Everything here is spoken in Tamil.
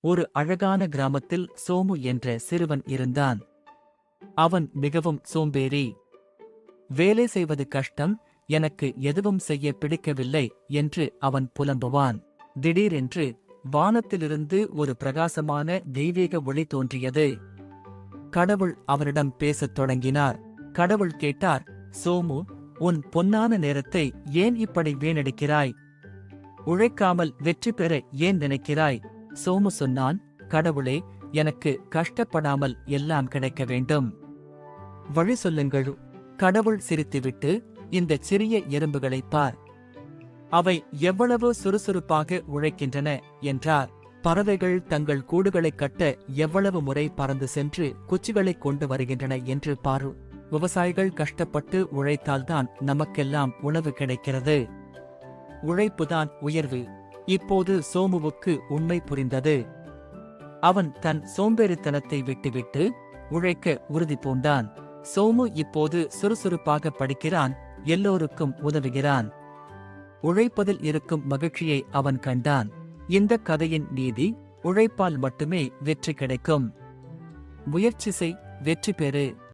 ஒரு அழகான கிராமத்தில் சோமு என்ற சிறுவன் இருந்தான். அவன் மிகவும் சோம்பேறி. வேலை செய்வது கஷ்டம், எனக்கு எதுவும் செய்ய பிடிக்கவில்லை என்று அவன் புலம்புவான். திடீரென்று வானத்திலிருந்து ஒரு பிரகாசமான தெய்வீக ஒளி தோன்றியது. கடவுள் அவனிடம் பேசத் தொடங்கினார். கடவுள் கேட்டார், சோமு, உன் பொன்னான நேரத்தை ஏன் இப்படி வீணடிக்கிறாய்? உழைக்காமல் வெற்றி பெற ஏன் நினைக்கிறாய்? சோமு சொன்னான், கடவுளே, எனக்கு கஷ்டப்படாமல் எல்லாம் கிடைக்க வேண்டும். வழி சொல்லுங்கள். கடவுள் சிரித்துவிட்டு, இந்த சிறிய எறும்புகளைப் பார். அவை எவ்வளவு சுறுசுறுப்பாக உழைக்கின்றன என்றார். பறவைகள் தங்கள் கூடுகளைக் கட்ட எவ்வளவு முறை பறந்து சென்று குச்சிகளைக் கொண்டு வருகின்றன என்று பாரு. விவசாயிகள் கஷ்டப்பட்டு உழைத்தால்தான் நமக்கெல்லாம் உணவு கிடைக்கிறது. உழைப்புதான் உயர்வு. இப்போது சோமுவுக்கு உண்மை புரிந்தது. அவன் தன் சோம்பேறித்தனத்தை விட்டுவிட்டு உழைக்க உறுதி பூண்டான். சோமு இப்போது சுறுசுறுப்பாக படிக்கிறான், எல்லோருக்கும் உதவுகிறான். உழைப்பதில் இருக்கும் மகிழ்ச்சியை அவன் கண்டான். இந்த கதையின் நீதி, உழைப்பால் மட்டுமே வெற்றி கிடைக்கும். முயற்சி செய், வெற்றி பெறு.